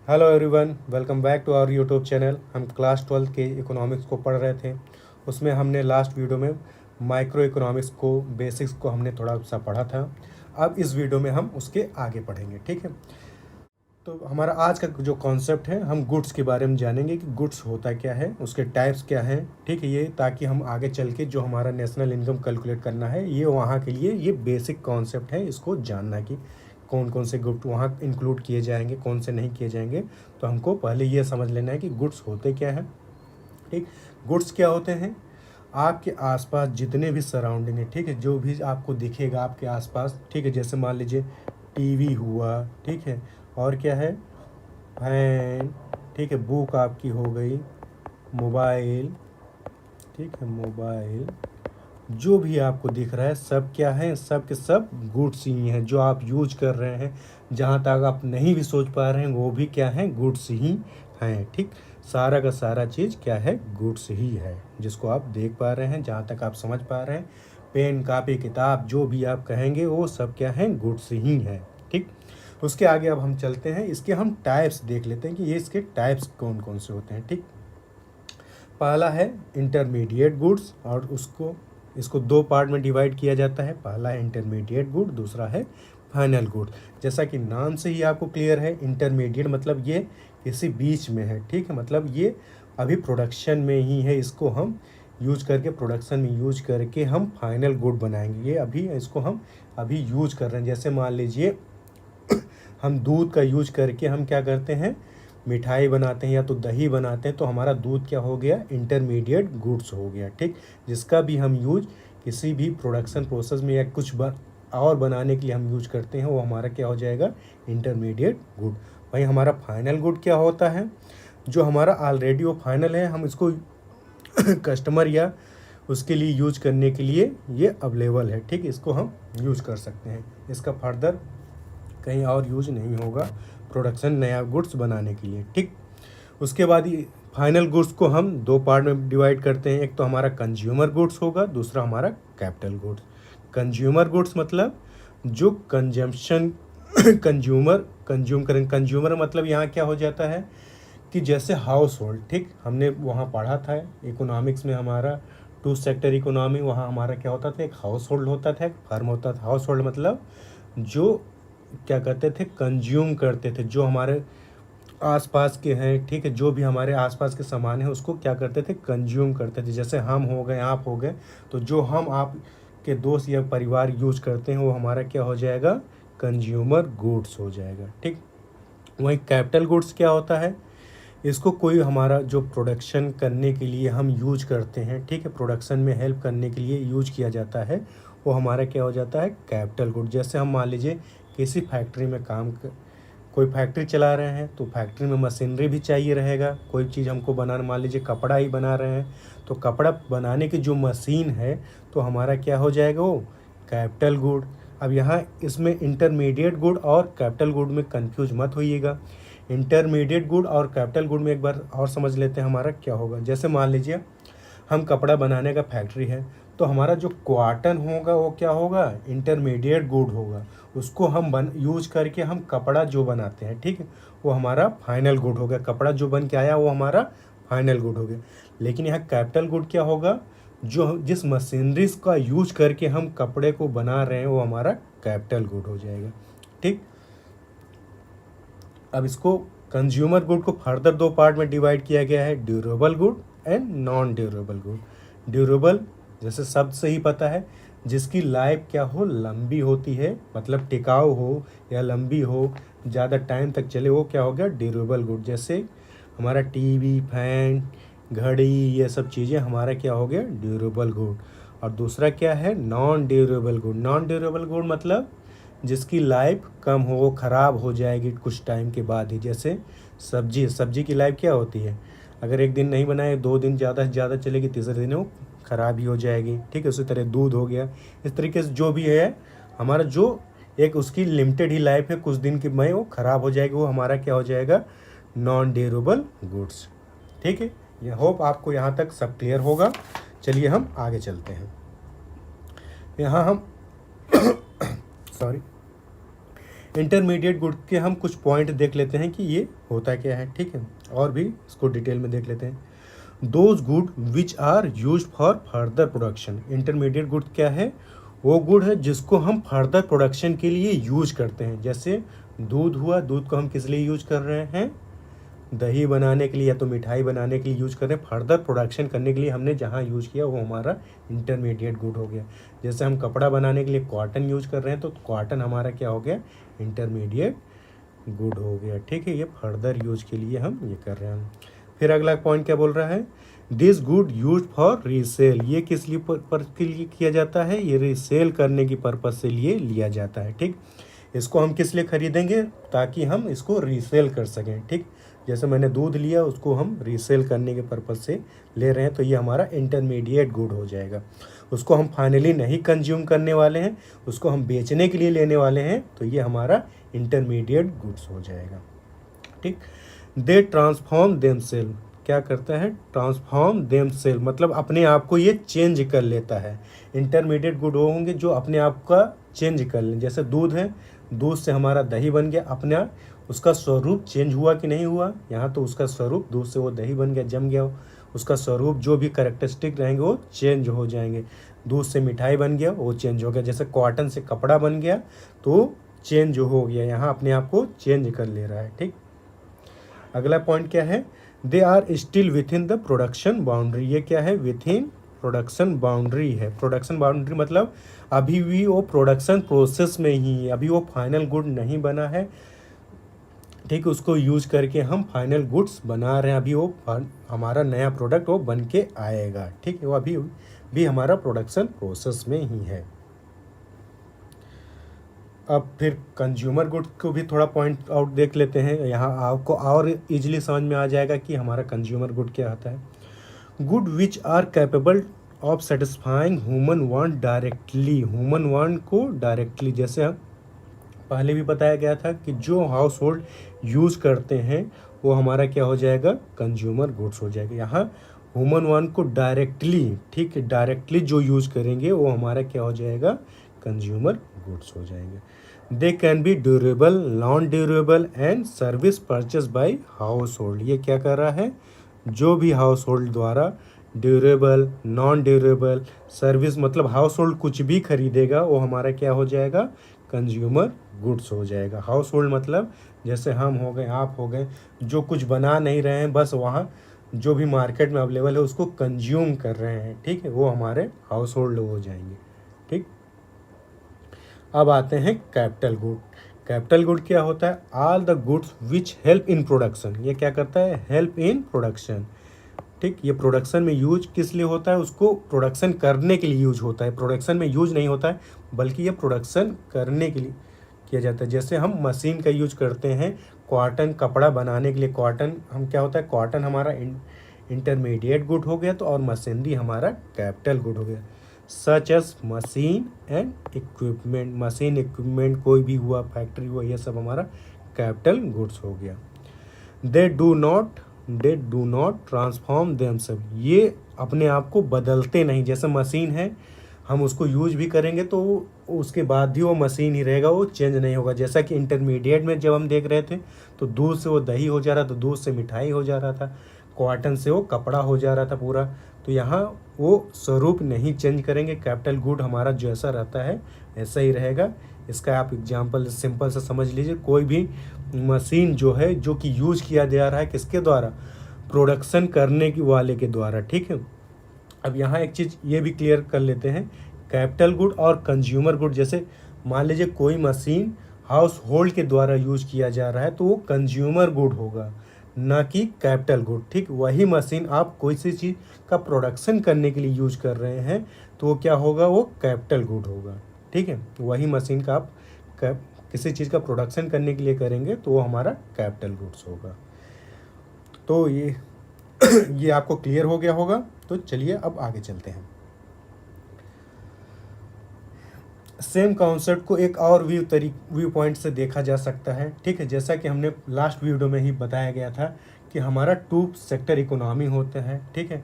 Hello everyone, welcome back to our YouTube channel. हम class 12 के economics को पढ़ रहे थे। उसमें हमने लास्ट वीडियो में माइक्रो इकोनॉमिक्स को बेसिक्स को हमने थोड़ा सा पढ़ा था। अब इस वीडियो में हम उसके आगे पढ़ेंगे, ठीक है। तो हमारा आज का जो कॉन्सेप्ट है, हम गुड्स के बारे में जानेंगे कि गुड्स होता क्या है, उसके टाइप्स क्या हैं, ठीक है। ये ताकि हम आगे चल के जो हमारा नेशनल इनकम कैलकुलेट करना है, ये वहाँ के लिए ये बेसिक कॉन्सेप्ट है, इसको जानना कि कौन कौन से गुड्स वहाँ इंक्लूड किए जाएंगे, कौन से नहीं किए जाएंगे। तो हमको पहले ये समझ लेना है कि गुड्स होते क्या हैं, ठीक। गुड्स क्या होते हैं? आपके आसपास जितने भी सराउंडिंग है, ठीक है, जो भी आपको दिखेगा आपके आसपास, ठीक है। जैसे मान लीजिए टीवी हुआ, ठीक है, और क्या है, फैन, ठीक है, बुक आपकी हो गई, मोबाइल, ठीक है, मोबाइल, जो भी आपको दिख रहा है सब क्या है, सब के सब गुड्स ही हैं जो आप यूज कर रहे हैं। जहाँ तक आप नहीं भी सोच पा रहे हैं वो भी क्या है, गुड्स ही हैं, ठीक। सारा का सारा चीज़ क्या है, गुड्स ही है, जिसको आप देख पा रहे हैं, जहाँ तक आप समझ पा रहे हैं। पेन, कापी, किताब, जो भी आप कहेंगे वो सब क्या है, गुड्स ही है, ठीक। उसके आगे अब हम चलते हैं, इसके हम टाइप्स देख लेते हैं कि ये इसके टाइप्स कौन कौन से होते हैं, ठीक। पहला है इंटरमीडिएट गुड्स, और इसको दो पार्ट में डिवाइड किया जाता है। पहला है इंटरमीडिएट गुड, दूसरा है फाइनल गुड। जैसा कि नाम से ही आपको क्लियर है, इंटरमीडिएट मतलब ये किसी बीच में है, ठीक है, मतलब ये अभी प्रोडक्शन में ही है, इसको हम यूज करके प्रोडक्शन में यूज करके हम फाइनल गुड बनाएंगे। ये अभी इसको हम अभी यूज कर रहे हैं। जैसे मान लीजिए हम दूध का यूज करके हम क्या करते हैं, मिठाई बनाते हैं या तो दही बनाते हैं, तो हमारा दूध क्या हो गया, इंटरमीडिएट गुड्स हो गया, ठीक। जिसका भी हम यूज किसी भी प्रोडक्शन प्रोसेस में या कुछ और बनाने के लिए हम यूज करते हैं, वो हमारा क्या हो जाएगा, इंटरमीडिएट गुड। भाई हमारा फाइनल गुड क्या होता है, जो हमारा ऑलरेडी वो फाइनल है, हम इसको कस्टमर या उसके लिए यूज करने के लिए ये अवेलेबल है, ठीक। इसको हम यूज कर सकते हैं, इसका फर्दर कहीं और यूज नहीं होगा प्रोडक्शन नया गुड्स बनाने के लिए, ठीक। उसके बाद ये फाइनल गुड्स को हम दो पार्ट में डिवाइड करते हैं। एक तो हमारा कंज्यूमर गुड्स होगा, दूसरा हमारा कैपिटल गुड्स। कंज्यूमर गुड्स मतलब जो कंजम्पशन कंज्यूमर कंज्यूम करें। कंज्यूमर मतलब यहाँ क्या हो जाता है कि जैसे हाउस होल्ड, ठीक, हमने वहाँ पढ़ा था इकोनॉमिक्स में, हमारा टू सेक्टर इकोनॉमी, वहाँ हमारा क्या होता था, एक हाउस होल्ड होता था, एक फर्म होता था। हाउस होल्ड मतलब जो क्या कहते थे, कंज्यूम करते थे, जो हमारे आसपास के हैं, ठीक है, जो भी हमारे आसपास के सामान है उसको क्या करते थे, कंज्यूम करते थे। जैसे हम हो गए, आप हो गए, तो जो हम आप के दोस्त या परिवार यूज करते हैं वो हमारा क्या हो जाएगा, कंज्यूमर गुड्स हो जाएगा, ठीक। वहीं कैपिटल गुड्स क्या होता है, इसको कोई हमारा जो प्रोडक्शन करने के लिए हम यूज करते हैं, ठीक है, प्रोडक्शन में हेल्प करने के लिए यूज किया जाता है, वो हमारा क्या हो जाता है, कैपिटल गुड। जैसे हम मान लीजिए किसी फैक्ट्री में कोई फैक्ट्री चला रहे हैं, तो फैक्ट्री में मशीनरी भी चाहिए रहेगा। कोई चीज़ हमको बनाना, मान लीजिए कपड़ा ही बना रहे हैं, तो कपड़ा बनाने की जो मशीन है, तो हमारा क्या हो जाएगा, वो कैपिटल गुड। अब यहाँ इसमें इंटरमीडिएट गुड और कैपिटल गुड में कंफ्यूज मत होइएगा। इंटरमीडिएट गुड और कैपिटल गुड में एक बार और समझ लेते हैं हमारा क्या होगा। जैसे मान लीजिए हम कपड़ा बनाने का फैक्ट्री है, तो हमारा जो क्वाटन होगा वो क्या होगा, इंटरमीडिएट गुड होगा। उसको हम यूज करके हम कपड़ा जो बनाते हैं, ठीक है, वो हमारा फाइनल गुड हो गया। कपड़ा जो बन के आया वो हमारा फाइनल गुड हो गया। लेकिन यहाँ कैपिटल गुड क्या होगा, जो जिस मशीनरीज का यूज करके हम कपड़े को बना रहे हैं वो हमारा कैपिटल गुड हो जाएगा, ठीक। अब इसको कंज्यूमर गुड को फर्दर दो पार्ट में डिवाइड किया गया है, durable good and non durable good. Durable जैसे शब्द से ही पता है, जिसकी लाइफ क्या हो, लंबी होती है, मतलब टिकाऊ हो या लंबी हो, ज़्यादा टाइम तक चले, वो क्या हो गया, ड्यूरेबल गुड। जैसे हमारा टीवी, फैन, घड़ी, ये सब चीज़ें हमारा क्या हो गया, ड्यूरेबल गुड। और दूसरा क्या है, non durable good. Non durable good मतलब जिसकी लाइफ कम हो, वो ख़राब हो जाएगी कुछ टाइम के बाद ही। जैसे सब्जी की लाइफ क्या होती है, अगर एक दिन नहीं बनाए, 2 दिन ज़्यादा से ज़्यादा चलेगी, तीसरे दिन वो ख़राब ही हो जाएगी, ठीक है। उसी तरह दूध हो गया, इस तरीके से जो भी है हमारा, जो एक उसकी लिमिटेड ही लाइफ है, कुछ दिन की में वो ख़राब हो जाएगी, वो हमारा क्या हो जाएगा, नॉन ड्यूरेबल गुड्स, ठीक है। ये होप आपको यहाँ तक सब क्लियर होगा। चलिए हम आगे चलते हैं। यहाँ हम सॉरी इंटरमीडिएट गुड के हम कुछ पॉइंट देख लेते हैं कि ये होता क्या है, ठीक है, और भी इसको डिटेल में देख लेते हैं। Those good which are use for further production. Intermediate good क्या है, वो गुड है जिसको हम फर्दर प्रोडक्शन के लिए यूज करते हैं। जैसे दूध हुआ, दूध को हम किस लिए यूज कर रहे हैं, दही बनाने के लिए या तो मिठाई बनाने के लिए यूज कर रहे हैं। फर्दर प्रोडक्शन करने के लिए हमने जहाँ यूज किया वो हमारा इंटरमीडिएट गुड हो गया। जैसे हम कपड़ा बनाने के लिए कॉटन यूज कर रहे हैं तो कॉटन हमारा क्या हो गया, इंटरमीडिएट गुड हो गया, ठीक है। ये फर्दर यूज के लिए हम ये कर रहे हैं। फिर अगला पॉइंट क्या बोल रहा है, this good use for resale. ये किस लिए पर के लिए किया जाता है, ये रीसेल करने की पर्पज से लिए लिया जाता है, ठीक। इसको हम किस लिए खरीदेंगे, ताकि हम इसको रीसेल कर सकें, ठीक। जैसे मैंने दूध लिया, उसको हम रीसेल करने के पर्पज से ले रहे हैं, तो ये हमारा इंटरमीडिएट गुड हो जाएगा। उसको हम फाइनली नहीं कंज्यूम करने वाले हैं, उसको हम बेचने के लिए लेने वाले हैं, तो ये हमारा इंटरमीडिएट गुड्स हो जाएगा, ठीक। दे ट्रांसफॉर्म देमसेल्फ, क्या करता है, ट्रांसफॉर्म देमसेल्फ, मतलब अपने आप को ये चेंज कर लेता है। इंटरमीडिएट गुड होंगे जो अपने आप का चेंज कर लें। जैसे दूध है, दूध से हमारा दही बन गया, अपना उसका स्वरूप चेंज हुआ कि नहीं हुआ, यहाँ तो उसका स्वरूप, दूध से वो दही बन गया, जम गया, उसका स्वरूप जो भी कैरेक्टरिस्टिक रहेंगे वो चेंज हो जाएंगे। दूध से मिठाई बन गया, वो चेंज हो गया। जैसे कॉटन से कपड़ा बन गया तो चेंज हो गया, यहाँ अपने आप को चेंज कर ले रहा है, ठीक। अगला पॉइंट क्या है, they are still within the production boundary. ये क्या है, विथ इन प्रोडक्शन बाउंड्री है। प्रोडक्शन बाउंड्री मतलब अभी भी वो प्रोडक्शन प्रोसेस में ही है, अभी वो फाइनल गुड नहीं बना है, ठीक। उसको यूज करके हम फाइनल गुड्स बना रहे हैं, अभी वो हमारा नया प्रोडक्ट वो बन के आएगा, ठीक है। वो अभी भी हमारा प्रोडक्शन प्रोसेस में ही है। अब फिर कंज्यूमर गुड्स को भी थोड़ा पॉइंट आउट देख लेते हैं, यहाँ आपको और इजीली समझ में आ जाएगा कि हमारा कंज्यूमर गुड क्या आता है। Good which are capable of satisfying human want directly, human want को डायरेक्टली, जैसे हम पहले भी बताया गया था कि जो हाउस होल्ड यूज़ करते हैं वो हमारा क्या हो जाएगा, कंज्यूमर गुड्स हो जाएगा। यहाँ ह्यूमन वांट को डायरेक्टली, ठीक है, डायरेक्टली जो यूज़ करेंगे वो हमारा क्या हो जाएगा, कंज्यूमर गुड्स हो जाएंगे। They can be durable, non durable and service purchase by house hold. ये क्या कर रहा है, जो भी हाउस होल्ड द्वारा ड्यूरेबल, नॉन ड्यूरेबल, सर्विस मतलब हाउस होल्ड कुछ भी खरीदेगा वो हमारा क्या हो जाएगा, कंज्यूमर गुड्स हो जाएगा। हाउस होल्ड मतलब जैसे हम हो गए, आप हो गए, जो कुछ बना नहीं रहे हैं, बस वहाँ जो भी मार्केट में अवेलेबल है उसको कंज्यूम कर रहे हैं, ठीक है, वो हमारे हाउस होल्ड हो जाएंगे, ठीक। अब आते हैं कैपिटल गुड। कैपिटल गुड क्या होता है, all the goods which help in production. ये क्या करता है, हेल्प इन प्रोडक्शन, ठीक। ये प्रोडक्शन में यूज किस लिए होता है, उसको प्रोडक्शन करने के लिए यूज होता है, प्रोडक्शन में यूज नहीं होता है, बल्कि ये प्रोडक्शन करने के लिए किया जाता है। जैसे हम मशीन का यूज करते हैं कॉटन कपड़ा बनाने के लिए, कॉटन हम क्या होता है, कॉटन हमारा इंटरमीडिएट गुड हो गया, तो और मशीनरी हमारा कैपिटल गुड हो गया। Such as machine and equipment, machine equipment कोई भी हुआ, फैक्ट्री हुआ, ये सब हमारा कैपिटल गुड्स हो गया। They do not transform themself, ये अपने आप को बदलते नहीं। जैसे मशीन है, हम उसको यूज भी करेंगे तो उसके बाद भी वो मशीन ही रहेगा, वो चेंज नहीं होगा। जैसा कि इंटरमीडिएट में जब हम देख रहे थे तो दूध से वो दही हो जा रहा था, दूध से मिठाई हो जा रहा था, कॉटन से वो कपड़ा हो जा रहा था पूरा। तो यहाँ वो स्वरूप नहीं चेंज करेंगे, कैपिटल गुड हमारा जैसा रहता है ऐसा ही रहेगा। इसका आप एग्जांपल सिंपल से समझ लीजिए, कोई भी मशीन जो है, जो कि यूज किया जा रहा है किसके द्वारा, प्रोडक्शन करने की वाले के द्वारा, ठीक है। अब यहाँ एक चीज़ ये भी क्लियर कर लेते हैं, कैपिटल गुड और कंज्यूमर गुड। जैसे मान लीजिए कोई मशीन हाउस होल्ड के द्वारा यूज किया जा रहा है तो वो कंज्यूमर गुड होगा, ना कि कैपिटल गुड, ठीक। वही मशीन आप कोई सी चीज़ का प्रोडक्शन करने के लिए यूज कर रहे हैं तो वो क्या होगा, वो कैपिटल गुड होगा, ठीक है। वही मशीन का आप किसी चीज़ का प्रोडक्शन करने के लिए करेंगे तो वो हमारा कैपिटल गुड्स होगा। तो ये आपको क्लियर हो गया होगा। तो चलिए अब आगे चलते हैं। सेम कॉन्सेप्ट को एक और व्यू पॉइंट से देखा जा सकता है, ठीक है। जैसा कि हमने लास्ट वीडियो में ही बताया गया था कि हमारा 2 सेक्टर इकोनॉमी होते हैं, ठीक है।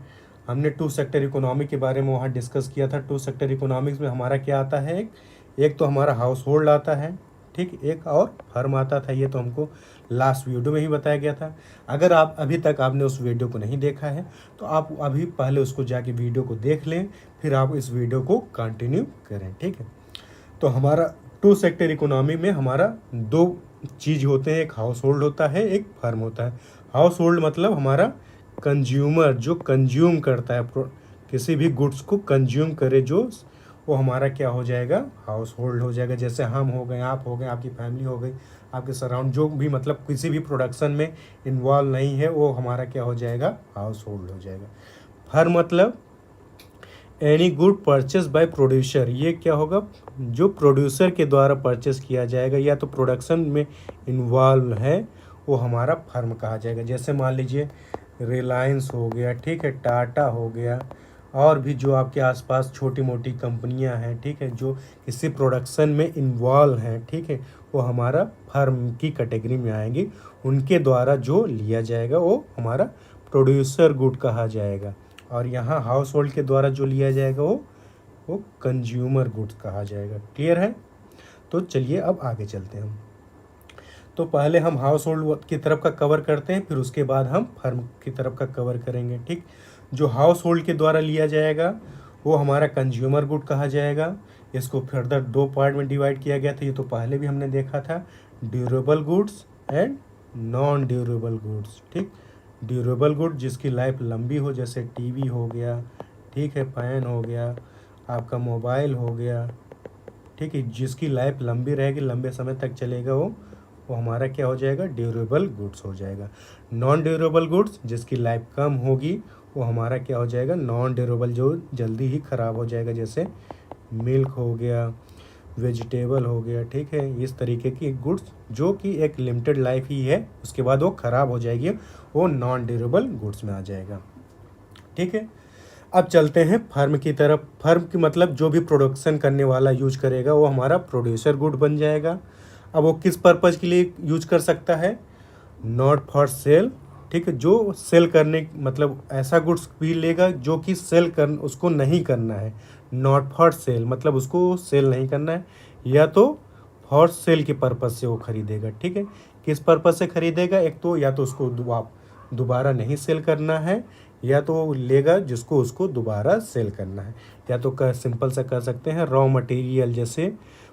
हमने 2 सेक्टर इकोनॉमी के बारे में वहाँ डिस्कस किया था। 2 सेक्टर इकोनॉमिक्स में हमारा क्या आता है, एक तो हमारा हाउस होल्ड आता है, ठीक, एक और फर्म आता था, ये तो हमको लास्ट वीडियो में ही बताया गया था। अगर आप अभी तक आपने उस वीडियो को नहीं देखा है तो आप अभी पहले उसको जाके वीडियो को देख लें, फिर आप इस वीडियो को कंटिन्यू करें, ठीक है। तो हमारा टू सेक्टर इकोनॉमी में हमारा दो चीज़ होते हैं, एक हाउस होल्ड होता है, एक फर्म होता है। हाउस होल्ड मतलब हमारा कंज्यूमर, जो कंज्यूम करता है, किसी भी गुड्स को कंज्यूम करे जो, वो हमारा क्या हो जाएगा, हाउस होल्ड हो जाएगा। जैसे हम हो गए, आप हो गए, आपकी फैमिली हो गई, आपके सराउंड जो भी मतलब किसी भी प्रोडक्शन में इन्वॉल्व नहीं है, वो हमारा क्या हो जाएगा, हाउस होल्ड हो जाएगा। फर्म मतलब any good purchase by producer, ये क्या होगा, जो प्रोड्यूसर के द्वारा परचेस किया जाएगा या तो प्रोडक्शन में इन्वॉल्व है, वो हमारा फर्म कहा जाएगा। जैसे मान लीजिए रिलायंस हो गया, ठीक है, टाटा हो गया, और भी जो आपके आसपास छोटी मोटी कंपनियां हैं, ठीक है, जो किसी प्रोडक्शन में इन्वॉल्व हैं, ठीक है, वो हमारा फर्म की कैटेगरी में आएंगी। उनके द्वारा जो लिया जाएगा वो हमारा प्रोड्यूसर गुड कहा जाएगा। और यहाँ हाउस होल्ड के द्वारा जो लिया जाएगा वो कंज्यूमर गुड्स कहा जाएगा। क्लियर है? तो चलिए अब आगे चलते हैं हम। तो पहले हम हाउस होल्ड की तरफ का कवर करते हैं, फिर उसके बाद हम फर्म की तरफ का कवर करेंगे, ठीक। जो हाउस होल्ड के द्वारा लिया जाएगा वो हमारा कंज्यूमर गुड कहा जाएगा। इसको फर्दर दो पार्ट में डिवाइड किया गया था, ये तो पहले भी हमने देखा था, durable goods and non durable goods, ठीक। ड्यूरेबल गुड जिसकी लाइफ लंबी हो, जैसे टीवी हो गया, ठीक है, फैन हो गया, आपका मोबाइल हो गया, ठीक है, जिसकी लाइफ लंबी रहेगी, लंबे समय तक चलेगा, वो हमारा क्या हो जाएगा, ड्यूरेबल गुड्स हो जाएगा। नॉन ड्यूरेबल गुड्स जिसकी लाइफ कम होगी, वो हमारा क्या हो जाएगा, नॉन ड्यूरेबल, जो जल्दी ही ख़राब हो जाएगा, जैसे मिल्क हो गया, वेजिटेबल हो गया, ठीक है, इस तरीके की गुड्स जो कि एक लिमिटेड लाइफ ही है, उसके बाद वो ख़राब हो जाएगी, वो नॉन ड्यूरेबल गुड्स में आ जाएगा, ठीक है। अब चलते हैं फर्म की तरफ। फर्म की मतलब जो भी प्रोडक्शन करने वाला यूज करेगा वो हमारा प्रोड्यूसर गुड बन जाएगा। अब वो किस पर्पज़ के लिए यूज कर सकता है, नॉट फॉर सेल, ठीक है, जो सेल करने मतलब ऐसा गुड्स भी लेगा जो कि सेल कर उसको नहीं करना है। नॉट फॉर सेल मतलब उसको सेल नहीं करना है, या तो फॉर सेल के पर्पज़ से वो खरीदेगा, ठीक है। किस पर्पज़ से खरीदेगा, एक तो या तो उसको दोबारा नहीं सेल करना है, या तो वो लेगा जिसको उसको दोबारा सेल करना है, या तो सिंपल सा कर सकते हैं रॉ मटेरियल। जैसे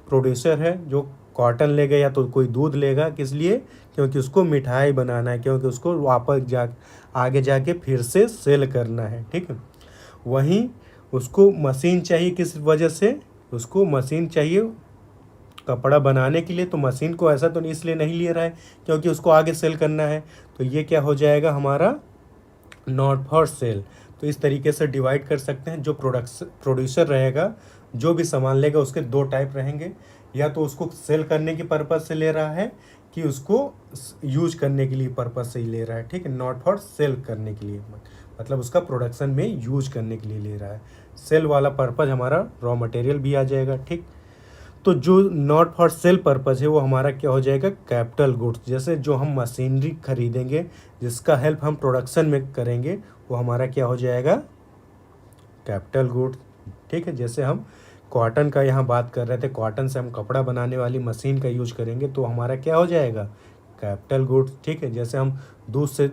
प्रोड्यूसर है जो कॉटन लेगा या तो कोई दूध लेगा, किस लिए, क्योंकि उसको मिठाई बनाना है, क्योंकि उसको वापस आगे जाके फिर से सेल करना है, ठीक है। वहीं उसको मशीन चाहिए, किस वजह से, उसको मशीन चाहिए कपड़ा बनाने के लिए, तो मशीन को ऐसा तो इसलिए नहीं ले रहा है क्योंकि उसको आगे सेल करना है, तो ये क्या हो जाएगा हमारा नॉट फॉर सेल। तो इस तरीके से डिवाइड कर सकते हैं। जो प्रोड्यूसर रहेगा, जो भी सामान लेगा, उसके दो टाइप रहेंगे, या तो उसको सेल करने की पर्पज़ से ले रहा है कि उसको यूज करने के लिए पर्पज़ से ही ले रहा है, ठीक है। नॉट फॉर सेल करने के लिए मतलब उसका प्रोडक्शन में यूज करने के लिए ले रहा है। सेल वाला पर्पज़ हमारा रॉ मटेरियल भी आ जाएगा, ठीक। तो जो नॉट फॉर सेल पर्पज़ है वो हमारा क्या हो जाएगा, कैपिटल गुड्स। जैसे जो हम मशीनरी खरीदेंगे जिसका हेल्प हम प्रोडक्शन में करेंगे, वो हमारा क्या हो जाएगा, कैपिटल गुड्स, ठीक है। जैसे हम कॉटन का यहाँ बात कर रहे थे, कॉटन से हम कपड़ा बनाने वाली मशीन का यूज करेंगे तो हमारा क्या हो जाएगा, कैपिटल गुड्स, ठीक है। जैसे हम दूध से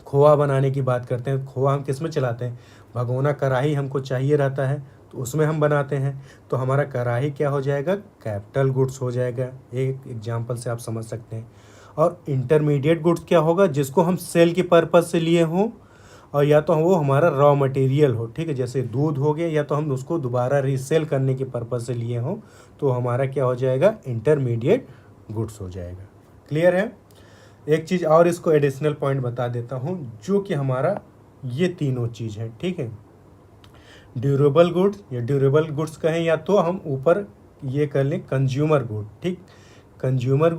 खोआ बनाने की बात करते हैं, खोआ हम किस में चलाते हैं, भगोना कढ़ाई हमको चाहिए रहता है, तो उसमें हम बनाते हैं, तो हमारा कढ़ाई क्या हो जाएगा, कैपिटल गुड्स हो जाएगा। एक एग्जांपल से आप समझ सकते हैं। और इंटरमीडिएट गुड्स क्या होगा, जिसको हम सेल के पर्पज़ से लिए हों, और या तो वो हमारा रॉ मटेरियल हो, ठीक है, जैसे दूध हो गया, या तो हम उसको दोबारा रीसेल करने के पर्पज़ से लिए हों, तो हमारा क्या हो जाएगा, इंटरमीडिएट गुड्स हो जाएगा। क्लियर है? एक चीज़ और इसको एडिशनल पॉइंट बता देता हूँ, जो कि हमारा ये तीनों चीज़ है, ठीक है। ड्यूरेबल गुड्स या ड्यूरेबल गुड्स कहें, या तो हम ऊपर ये कर लें कंज्यूमर गुड, ठीक। कंज्यूमर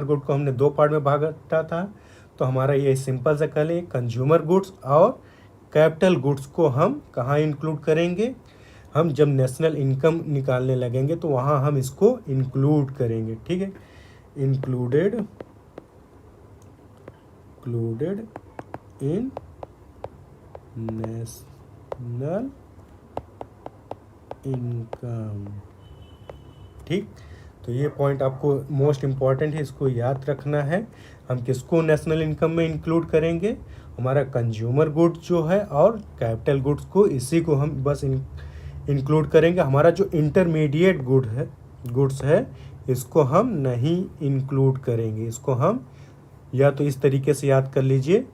गुड को हमने दो पार्ट में बांटा था, तो हमारा ये सिंपल सा कर लें, कंज्यूमर गुड्स और कैपिटल गुड्स को हम कहाँ इंक्लूड करेंगे, हम जब नेशनल इनकम निकालने लगेंगे तो वहाँ हम इसको इंक्लूड करेंगे, ठीक है। इंक्लूडेड इन नेशनल इनकम, ठीक। तो ये पॉइंट आपको मोस्ट इम्पॉर्टेंट है, इसको याद रखना है। हम किसको नेशनल इनकम में इंक्लूड करेंगे? हमारा कंज्यूमर गुड्स जो है और कैपिटल गुड्स को, इसी को हम बस इंक्लूड करेंगे। हमारा जो इंटरमीडिएट गुड्स है इसको हम नहीं इंक्लूड करेंगे। इसको हम या तो इस तरीके से याद कर लीजिए,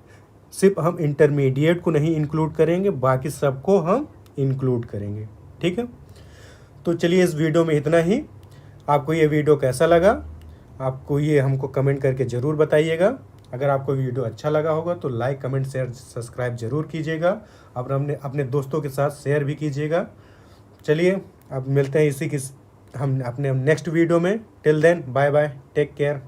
सिर्फ हम इंटरमीडिएट को नहीं इंक्लूड करेंगे, बाकी सबको हम इंक्लूड करेंगे। ठीक है, तो चलिए इस वीडियो में इतना ही। आपको ये वीडियो कैसा लगा, आपको ये हमको कमेंट करके ज़रूर बताइएगा। अगर आपको वीडियो अच्छा लगा होगा तो लाइक, कमेंट, शेयर, सब्सक्राइब ज़रूर कीजिएगा और अपने दोस्तों के साथ शेयर भी कीजिएगा। चलिए अब मिलते हैं हम अपने नेक्स्ट वीडियो में। Till then bye bye, take care.